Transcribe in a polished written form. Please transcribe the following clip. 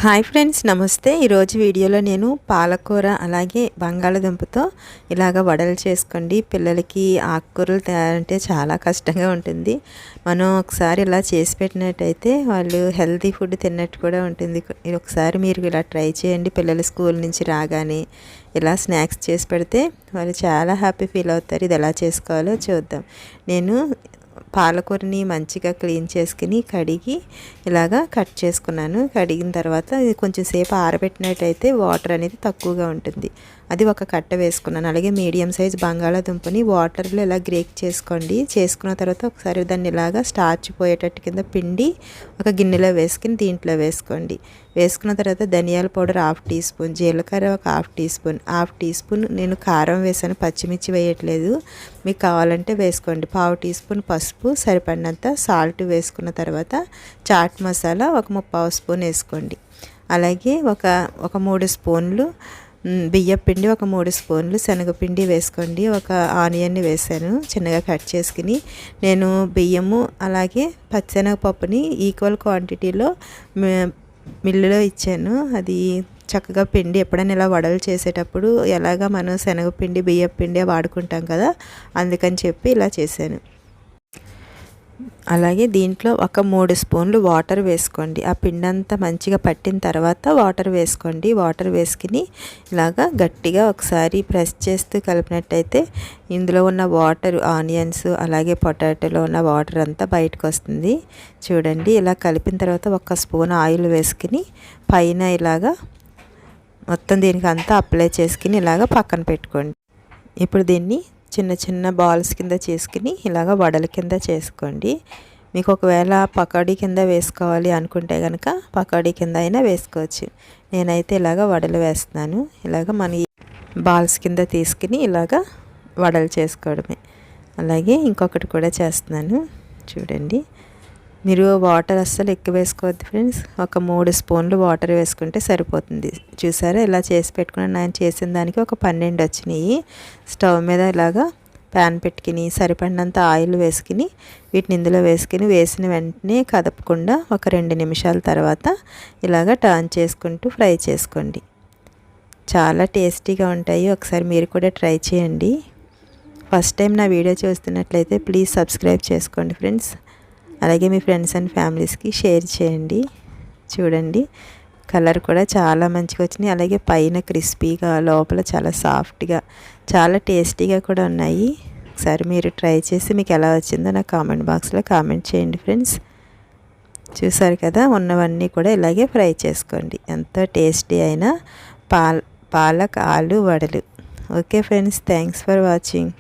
Hi friends, నమస్తే. ఈరోజు వీడియోలో నేను పాలకూర అలాగే బంగాళదుంపతో ఇలాగ వడలు చేసుకోండి. పిల్లలకి ఆకుకూరలు తయారంటే చాలా కష్టంగా ఉంటుంది. మనం ఒకసారి ఇలా చేసి పెట్టినట్టయితే వాళ్ళు హెల్తీ ఫుడ్ తిన్నట్టు కూడా ఉంటుంది. ఒకసారి మీరు ఇలా ట్రై చేయండి. పిల్లలు స్కూల్ నుంచి రాగానే ఇలా స్నాక్స్ చేసి పెడితే వాళ్ళు చాలా హ్యాపీ ఫీల్ అవుతారు. ఇది ఎలా చేసుకోవాలో చూద్దాం. నేను పాలకూరని మంచిగా క్లీన్ చేసుకుని కడిగి ఇలాగా కట్ చేసుకున్నాను. కడిగిన తర్వాత ఇది కొంచెం సేపు ఆరబెట్టినట్టయితే వాటర్ అనేది తక్కువగా ఉంటుంది. అది ఒక కట్ట వేసుకున్నాను. అలాగే మీడియం సైజ్ బంగాళాదుంపని వాటర్లో ఇలా గ్రేక్ చేసుకోండి. చేసుకున్న తర్వాత ఒకసారి దాన్ని ఇలాగా స్టార్చ్ పోయేటట్టు కింద పిండి ఒక గిన్నెలో వేసుకుని దీంట్లో వేసుకోండి. వేసుకున్న తర్వాత ధనియాల పౌడర్ 1/2 టీ స్పూన్, జీలకర్ర ఒక 1/2 టీ స్పూన్ నేను కారం వేసాను, పచ్చిమిర్చి వేయట్లేదు. మీకు కావాలంటే వేసుకోండి. 1/2 టీ స్పూన్ పసుపు, సరిపడినంత సాల్ట్ వేసుకున్న తర్వాత చాట్ మసాలా ఒక 3/4 స్పూన్ వేసుకోండి. అలాగే ఒక 3 స్పూన్లు బియ్యం పిండి, ఒక 3 స్పూన్లు శనగపిండి వేసుకోండి. ఒక ఆనియన్ని వేసాను చిన్నగా కట్ చేసుకుని. నేను బియ్యము అలాగే పచ్చెనగపప్పుని ఈక్వల్ క్వాంటిటీలో మిల్లులో ఇచ్చాను. అది చక్కగా పిండి ఎప్పుడైనా ఇలా వడలు చేసేటప్పుడు ఎలాగా మనం శనగపిండి బియ్యం పిండి వాడుకుంటాం కదా, అందుకని చెప్పి ఇలా చేశాను. అలాగే దీంట్లో ఒక 3 స్పూన్లు వాటర్ వేసుకోండి. ఆ పిండి అంతా మంచిగా పట్టిన తర్వాత వాటర్ వేసుకోండి. వాటర్ వేసుకుని ఇలాగా గట్టిగా ఒకసారి ప్రెస్ చేస్తూ కలిపినట్టయితే ఇందులో ఉన్న వాటర్, ఆనియన్స్ అలాగే పొటాటోలో ఉన్న వాటర్ అంతా బయటకు వస్తుంది. చూడండి, ఇలా కలిపిన తర్వాత 1 స్పూన్ ఆయిల్ వేసుకుని పైన ఇలాగా మొత్తం దీనికి అంతా అప్లై చేసుకుని ఇలాగ పక్కన పెట్టుకోండి. ఇప్పుడు దీన్ని చిన్న చిన్న బాల్స్ కింద చేసుకుని ఇలాగ వడల కింద చేసుకోండి. మీకు ఒకవేళ పకోడీ కింద వేసుకోవాలి అనుకుంటే కనుక పకోడీ కింద అయినా వేసుకోవచ్చు. నేనైతే ఇలాగ వడలు వేస్తున్నాను. ఇలాగ మన బాల్స్ కింద తీసుకుని ఇలాగ వడలు చేసుకోవడమే. అలాగే ఇంకొకటి కూడా చేస్తున్నాను. చూడండి, మీరు వాటర్ అస్సలు ఎక్కువ వేసుకోవద్దు ఫ్రెండ్స్. ఒక 3 స్పూన్లు వాటర్ వేసుకుంటే సరిపోతుంది. చూసారా, ఇలా చేసి పెట్టుకుని నేను చేసిన దానికి ఒక 12 వచ్చినాయి. స్టవ్ మీద ఇలాగా ప్యాన్ పెట్టుకుని సరిపడినంత ఆయిల్ వేసుకుని వీటిని ఇందులో వేసుకుని వేసిన వెంటనే కదపకుండా ఒక 2 నిమిషాల తర్వాత ఇలాగ టర్న్ చేసుకుంటూ ఫ్రై చేసుకోండి. చాలా టేస్టీగా ఉంటాయి. ఒకసారి మీరు కూడా ట్రై చేయండి. ఫస్ట్ టైం నా వీడియో చూస్తున్నట్లయితే ప్లీజ్ సబ్స్క్రైబ్ చేసుకోండి ఫ్రెండ్స్. అలాగే మీ ఫ్రెండ్స్ అండ్ ఫ్యామిలీస్కి షేర్ చేయండి. చూడండి, కలర్ కూడా చాలా మంచిగా వచ్చినాయి. అలాగే పైన క్రిస్పీగా, లోపల చాలా సాఫ్ట్గా, చాలా టేస్టీగా కూడా ఉన్నాయి. ఒకసారి మీరు ట్రై చేసి మీకు ఎలా వచ్చిందో నాకు కామెంట్ బాక్స్లో కామెంట్ చేయండి ఫ్రెండ్స్. చూసారు కదా, ఉన్నవన్నీ కూడా ఇలాగే ఫ్రై చేసుకోండి. ఎంతో టేస్టీ అయిన పాలక్ ఆలు వడలు. Okay friends, thanks for watching.